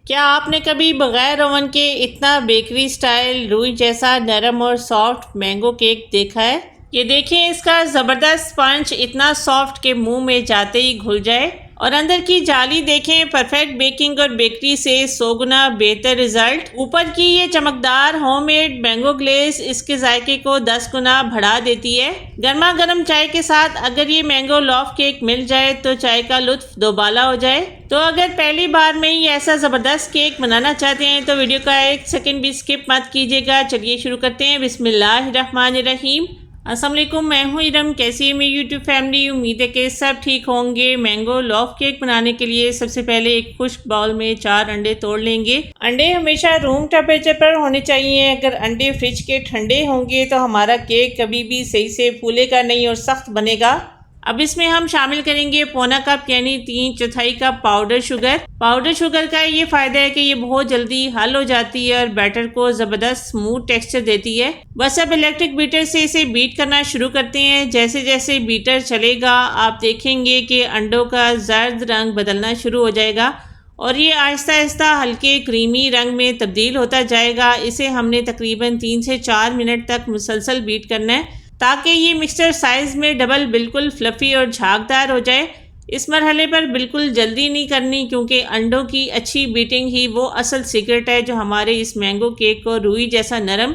क्या आपने कभी बगैर ओवन के इतना बेकरी स्टाइल रूई जैसा नरम और सॉफ्ट मैंगो केक देखा है? ये देखिए, इसका ज़बरदस्त स्पंज इतना सॉफ्ट के मुंह में जाते ही घुल जाए। और अंदर की जाली देखें, परफेक्ट बेकिंग और बेकरी से 100 गुना बेहतर रिजल्ट। ऊपर की ये चमकदार होममेड मैंगो ग्लेज इसके जायके को 10 गुना बढ़ा देती है। गर्मा गर्म चाय के साथ अगर ये मैंगो लॉफ केक मिल जाए तो चाय का लुत्फ दोबाला हो जाए। तो अगर पहली बार में ही ऐसा ज़बरदस्त केक बनाना चाहते हैं तो वीडियो का एक सेकंड भी स्किप मत कीजिएगा। चलिए शुरू करते हैं। बिस्मिल्लाहिर्रहमानिर्रहीम। अस्सलाम वालेकुम, मैं हूं इरम। कैसी है मेरी यूट्यूब फैमिली? उम्मीद है कि सब ठीक होंगे। मैंगो लॉफ केक बनाने के लिए सबसे पहले एक खुश्क बाउल में 4 अंडे तोड़ लेंगे। अंडे हमेशा रूम टेम्परेचर पर होने चाहिए। अगर अंडे फ्रिज के ठंडे होंगे तो हमारा केक कभी भी सही से फूलेगा नहीं और सख्त बनेगा। अब इसमें हम शामिल करेंगे पौना कप यानी 3/4 cup powder sugar. Powder sugar का ये फ़ायदा है कि ये बहुत जल्दी हल हो जाती है और बैटर को ज़बरदस्त स्मूथ टेक्सचर देती है। बस अब इलेक्ट्रिक बीटर से इसे बीट करना शुरू करते हैं। जैसे जैसे बीटर चलेगा आप देखेंगे कि अंडों का जर्द रंग बदलना शुरू हो जाएगा और ये आहिस्ता आहिस्ता हल्के क्रीमी रंग में तब्दील होता जाएगा। इसे हमने तकरीबन 3 से 4 मिनट तक मुसलसल बीट करना है ताकि ये मिक्सचर साइज़ में डबल बिल्कुल फ्लफ़ी और झागदार हो जाए। इस मरहले पर बिल्कुल जल्दी नहीं करनी क्योंकि अंडों की अच्छी बीटिंग ही वो असल सीक्रेट है जो हमारे इस मैंगो केक को रूई जैसा नरम,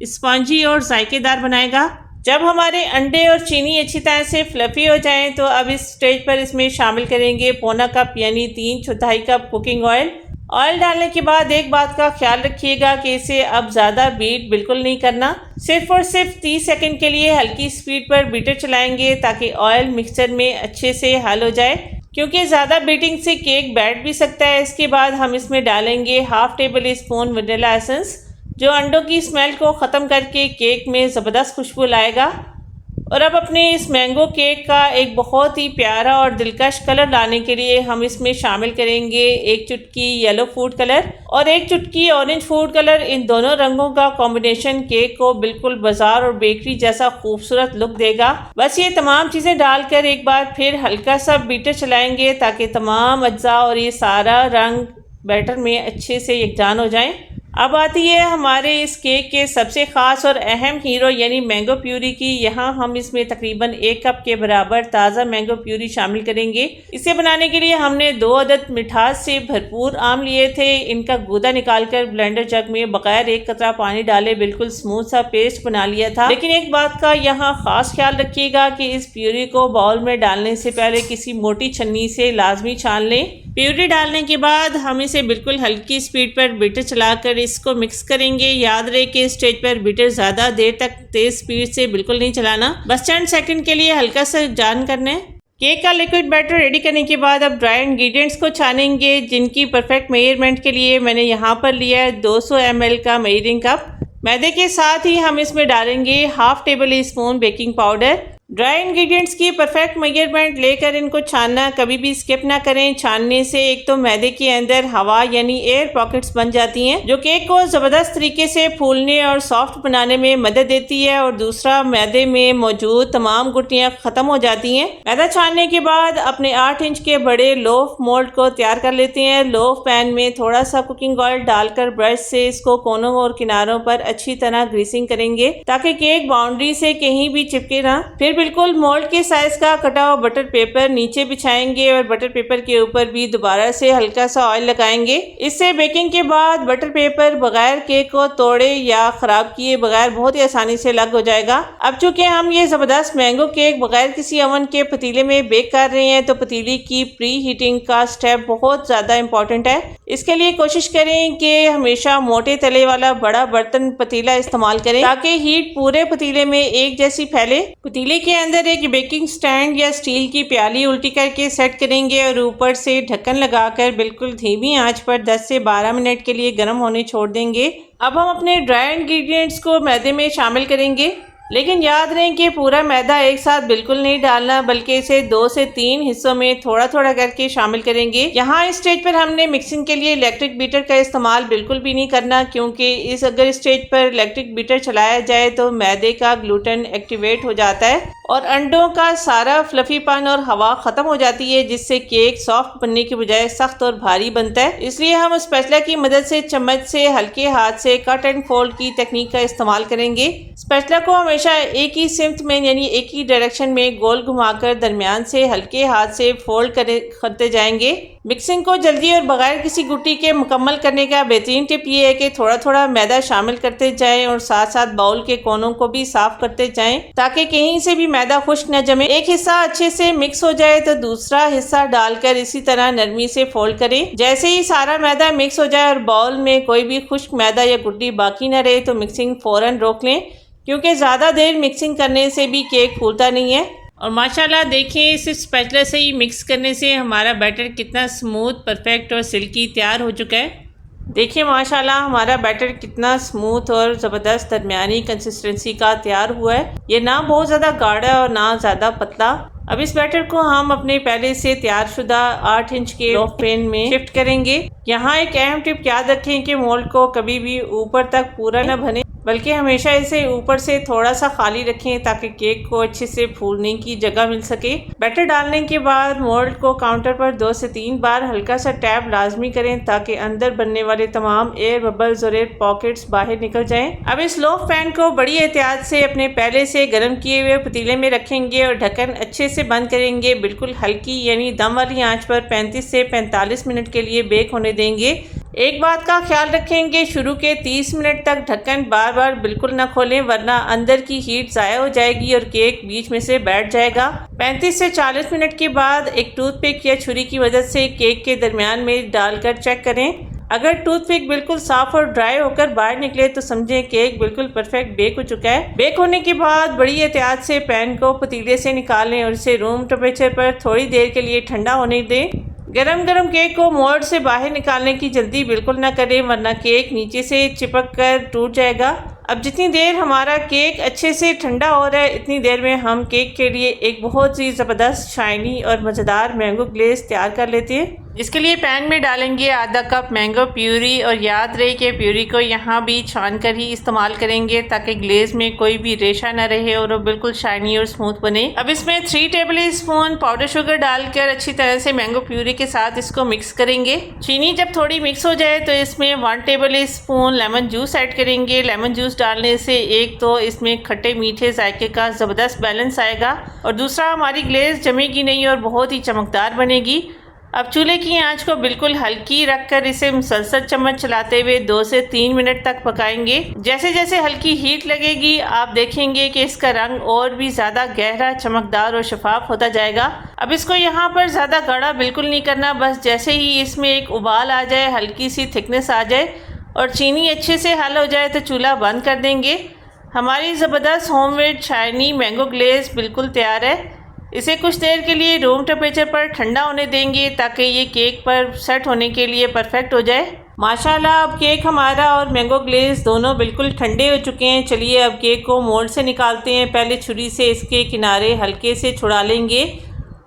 स्पॉन्जी और जायकेदार बनाएगा। जब हमारे अंडे और चीनी अच्छी तरह से फ्लफ़ी हो जाएं तो अब इस स्टेज पर इसमें शामिल करेंगे पौना कप यानी 3/4 कप कुकिंग ऑयल। ऑयल डालने के बाद एक बात का ख्याल रखिएगा कि इसे अब ज़्यादा बीट बिल्कुल नहीं करना। सिर्फ और सिर्फ 30 सेकंड के लिए हल्की स्पीड पर बीटर चलाएंगे ताकि ऑयल मिक्सचर में अच्छे से हल हो जाए, क्योंकि ज़्यादा बीटिंग से केक बैठ भी सकता है। इसके बाद हम इसमें डालेंगे half table spoon vanilla essence जो अंडों की स्मेल को ख़त्म करके केक में ज़बरदस्त खुशबू लाएगा। और अब अपने इस मैंगो केक का एक बहुत ही प्यारा और दिलकश कलर लाने के लिए हम इसमें शामिल करेंगे 1 चुटकी येलो फूड कलर और 1 चुटकी ऑरेंज फूड कलर। इन दोनों रंगों का कॉम्बिनेशन केक को बिल्कुल बाजार और बेकरी जैसा खूबसूरत लुक देगा। बस ये तमाम चीज़ें डालकर एक बार फिर हल्का सा बीटर चलाएंगे ताकि तमाम अज्जा और ये सारा रंग बैटर में अच्छे से यकजान हो जाए। अब आती है हमारे इस केक के सबसे ख़ास और अहम हीरो यानी मैंगो प्यूरी की। यहाँ हम इसमें तकरीबन 1 कप के बराबर ताज़ा मैंगो प्यूरी शामिल करेंगे। इसे बनाने के लिए हमने 2 अदद मिठास से भरपूर आम लिए थे। इनका गूदा निकालकर ब्लेंडर जग में बगैर एक कतरा पानी डाले बिल्कुल स्मूथ सा पेस्ट बना लिया था। लेकिन एक बात का यहाँ ख़ास ख्याल रखिएगा कि इस प्यूरी को बाउल में डालने से पहले किसी मोटी छन्नी से लाजमी छान लें। प्यूरी डालने के बाद हम इसे बिल्कुल हल्की स्पीड पर बीटर चलाकर इसको मिक्स करेंगे। याद रहे कि स्टेज पर बीटर ज़्यादा देर तक तेज़ स्पीड से बिल्कुल नहीं चलाना, बस चंद सेकंड के लिए हल्का सा जान करना है। केक का लिक्विड बैटर रेडी करने के बाद अब ड्राई इंग्रेडिएंट्स को छानेंगे, जिनकी परफेक्ट मेजरमेंट के लिए मैंने यहाँ पर लिया है 200 ml का मेजरिंग कप। मैदे के साथ ही हम इसमें डालेंगे half table spoon baking powder. Dry ingredients की परफेक्ट मेजरमेंट लेकर इनको छानना कभी भी स्किप ना करें। छानने से एक तो मैदे के अंदर हवा यानी एयर पॉकेट्स बन जाती हैं जो केक को ज़बरदस्त तरीके से फूलने और सॉफ्ट बनाने में मदद देती है, और दूसरा मैदे में मौजूद तमाम गुठलियाँ ख़त्म हो जाती हैं। मैदा छानने के बाद अपने 8 इंच के बड़े लोफ मोल्ड को तैयार कर लेते हैं। लोफ पैन में थोड़ा सा कुकिंग ऑयल डालकर ब्रश से इसको कोनों और किनारों पर अच्छी तरह ग्रीसिंग करेंगे ताकि केक बाउंड्री से कहीं भी चिपके ना। फिर बिल्कुल मोल्ड के साइज का कटा हुआ बटर पेपर नीचे बिछाएंगे और बटर पेपर के ऊपर भी दोबारा से हल्का सा ऑयल लगाएंगे। इससे बेकिंग के बाद बटर पेपर बगैर केक को तोड़े या खराब किए बगैर बहुत ही आसानी से लग हो जाएगा। अब चूंकि हम ये जबरदस्त मैंगो केक बगैर किसी ओवन के पतीले में बेक कर रहे हैं तो पतीले की प्री हीटिंग का स्टेप बहुत ज्यादा इंपॉर्टेंट है। इसके लिए कोशिश करें कि हमेशा मोटे तले वाला बड़ा बर्तन पतीला इस्तेमाल करें ताकि हीट पूरे पतीले में एक जैसी फैले। पतीले के अंदर एक बेकिंग स्टैंड या स्टील की प्याली उल्टी करके सेट करेंगे और ऊपर से ढक्कन लगाकर बिल्कुल धीमी आंच पर 10 से 12 मिनट के लिए गर्म होने छोड़ देंगे। अब हम अपने ड्राई इंग्रेडिएंट्स को मैदे में शामिल करेंगे, लेकिन याद रहे कि पूरा मैदा एक साथ बिल्कुल नहीं डालना बल्कि इसे 2 से 3 हिस्सों में थोड़ा थोड़ा करके शामिल करेंगे। यहाँ इस स्टेज पर हमने मिक्सिंग के लिए इलेक्ट्रिक बीटर का इस्तेमाल बिल्कुल भी नहीं करना, क्योंकि अगर स्टेज पर इलेक्ट्रिक बीटर चलाया जाए तो मैदे का ग्लूटेन एक्टिवेट हो जाता है और अंडों का सारा फ्लफीपन और हवा ख़त्म हो जाती है, जिससे केक सॉफ्ट बनने की बजाय सख्त और भारी बनता है। इसलिए हम स्पैचुला की मदद से चम्मच से हल्के हाथ से कट एंड फोल्ड की टेक्निक का इस्तेमाल करेंगे। स्पैचुला को हमेशा एक ही सिमत में यानी एक ही डायरेक्शन में गोल घुमाकर दरमियान से हल्के हाथ से फोल्ड करते जाएंगे। मिक्सिंग को जल्दी और बगैर किसी गुट्टी के मुकम्मल करने का बेहतरीन टिप ये है कि थोड़ा थोड़ा मैदा शामिल करते जाएं और साथ साथ बाउल के कोनों को भी साफ करते जाएं, ताकि कहीं से भी मैदा खुश्क न जमे। एक हिस्सा अच्छे से मिक्स हो जाए तो दूसरा हिस्सा डालकर इसी तरह नरमी से फोल्ड करें। जैसे ही सारा मैदा मिक्स हो जाए और बाउल में कोई भी खुश्क मैदा या गुट्टी बाकी न रहे तो मिक्सिंग फौरन रोक लें, क्योंकि ज़्यादा देर मिक्सिंग करने से भी केक फूलता नहीं है। और माशाल्लाह देखिए, सिर्फ स्पैचुला से ही मिक्स करने से हमारा बैटर कितना स्मूथ, परफेक्ट और सिल्की तैयार हो चुका है। देखिए माशाल्लाह हमारा बैटर कितना स्मूथ और ज़बरदस्त दरमियानी कंसिस्टेंसी का तैयार हुआ है। ये ना बहुत ज़्यादा गाढ़ा और ना ज़्यादा पतला। अब इस बैटर को हम अपने पहले से तैयार शुदा 8 इंच के लोफ पैन में शिफ्ट करेंगे। यहाँ एक अहम टिप याद रखें कि मोल्ड को कभी भी ऊपर तक पूरा न भरें, बल्कि हमेशा इसे ऊपर से थोड़ा सा खाली रखें ताकि केक को अच्छे से फूलने की जगह मिल सके। बैटर डालने के बाद मोल्ड को काउंटर पर 2 से 3 बार हल्का सा टैप लाजमी करें ताकि अंदर बनने वाले तमाम एयर बबल्स और एयर पॉकेट्स बाहर निकल जाएं। अब इस लोफ पैन को बड़ी एहतियात से अपने पहले से गर्म किए हुए पतीले में रखेंगे और ढक्कन अच्छे से बंद करेंगे। बिल्कुल हल्की यानी दम वाली आंच पर 35 से 45 मिनट के लिए बेक होने देंगे। एक बात का ख्याल रखेंगे, शुरू के 30 मिनट तक ढक्कन बार बार बिल्कुल न खोलें, वरना अंदर की हीट ज़ाया हो जाएगी और केक बीच में से बैठ जाएगा। 35 से 40 मिनट के बाद एक टूथपिक या छुरी की मदद से केक के दरमियान में डालकर चेक करें। अगर टूथपिक बिल्कुल साफ और ड्राई होकर बाहर निकले तो समझें केक बिल्कुल परफेक्ट बेक हो चुका है। बेक होने के बाद बड़ी एहतियात से पैन को पतीले से निकालें और इसे रूम टेम्परेचर पर थोड़ी देर के लिए ठंडा होने दें। गरम गरम केक को मोल्ड से बाहर निकालने की जल्दी बिल्कुल ना करें, वरना केक नीचे से चिपक कर टूट जाएगा। अब जितनी देर हमारा केक अच्छे से ठंडा हो रहा है, इतनी देर में हम केक के लिए एक बहुत ही ज़बरदस्त शाइनी और मज़ेदार मैंगो ग्लेज़ तैयार कर लेते हैं। इसके लिए पैन में डालेंगे आधा कप मैंगो प्यूरी, और याद रहे कि प्यूरी को यहाँ भी छान कर ही इस्तेमाल करेंगे ताकि ग्लेज़ में कोई भी रेशा न रहे और वो बिल्कुल शाइनी और स्मूथ बने। अब इसमें 3 टेबल स्पून पाउडर शुगर डालकर अच्छी तरह से मैंगो प्यूरी के साथ इसको मिक्स करेंगे। चीनी जब थोड़ी मिक्स हो जाए तो इसमें 1 table spoon lemon juice add करेंगे। लेमन जूस डालने से एक तो इसमें खट्टे मीठे जायके का ज़बरदस्त बैलेंस आएगा और दूसरा हमारी ग्लेज़ जमेगी नहीं और बहुत ही चमकदार बनेगी। अब चूल्हे की आंच को बिल्कुल हल्की रखकर इसे मुसलसल चम्मच चलाते हुए 2 से 3 मिनट तक पकाएंगे। जैसे जैसे हल्की हीट लगेगी आप देखेंगे कि इसका रंग और भी ज़्यादा गहरा, चमकदार और शफाफ होता जाएगा। अब इसको यहाँ पर ज़्यादा गाढ़ा बिल्कुल नहीं करना, बस जैसे ही इसमें एक उबाल आ जाए, हल्की सी थिकनेस आ जाए और चीनी अच्छे से हल हो जाए तो चूल्हा बंद कर देंगे। हमारी ज़बरदस्त होममेड शाइनी मैंगो ग्लेज़ बिल्कुल तैयार है। इसे कुछ देर के लिए रूम टेम्परेचर पर ठंडा होने देंगे ताकि ये केक पर सेट होने के लिए परफेक्ट हो जाए। माशाल्लाह अब केक हमारा और मैंगो ग्लेज़ दोनों बिल्कुल ठंडे हो चुके हैं। चलिए अब केक को मोल्ड से निकालते हैं। पहले छुरी से इसके किनारे हल्के से छुड़ा लेंगे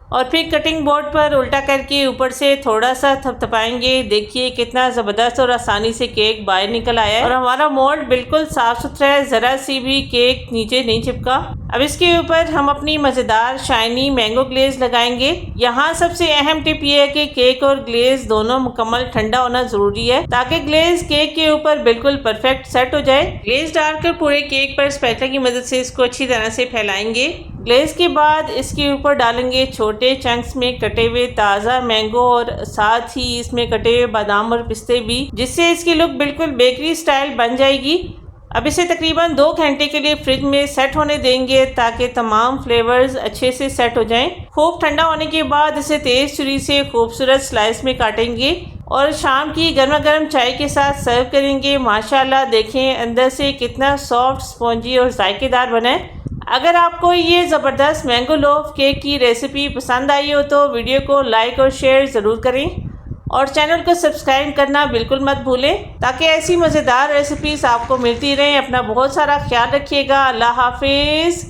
और फिर कटिंग बोर्ड पर उल्टा करके ऊपर से थोड़ा सा थपथपाएंगे। देखिए कितना ज़बरदस्त और आसानी से केक बाहर निकल आया है और हमारा मोल्ड बिल्कुल साफ़ सुथरा है, ज़रा सी भी केक नीचे नहीं चिपका। अब इसके ऊपर हम अपनी मज़ेदार शाइनी मैंगो ग्लेज़ लगाएंगे। यहाँ सबसे अहम टिप ये है कि केक और ग्लेज़ दोनों मुकम्मल ठंडा होना ज़रूरी है ताकि ग्लेज़ केक के ऊपर बिल्कुल परफेक्ट सेट हो जाए। ग्लेज़ डालकर पूरे केक पर स्पैचुला की मदद से इसको अच्छी तरह से फैलाएंगे। ग्लेज़ के बाद इसके ऊपर डालेंगे छोटे चंक्स में कटे हुए ताज़ा मैंगो और साथ ही इसमें कटे हुए बादाम और पिस्ते भी, जिससे इसकी लुक बिल्कुल बेकरी स्टाइल बन जाएगी। अब इसे तकरीबन 2 घंटे के लिए फ्रिज में सेट होने देंगे ताकि तमाम फ्लेवर्स अच्छे से सेट हो जाएं। खूब ठंडा होने के बाद इसे तेज़ छुरी से खूबसूरत स्लाइस में काटेंगे और शाम की गर्मा गर्म चाय के साथ सर्व करेंगे। माशाल्लाह देखें अंदर से कितना सॉफ्ट, स्पॉन्जी और जायकेदार बना है। अगर आपको ये ज़बरदस्त मैंगो लोफ केक की रेसिपी पसंद आई हो तो वीडियो को लाइक और शेयर ज़रूर करें और चैनल को सब्सक्राइब करना बिल्कुल मत भूलें ताकि ऐसी मज़ेदार रेसिपीज़ आपको मिलती रहें। अपना बहुत सारा ख्याल रखिएगा। अल्लाह हाफिज़।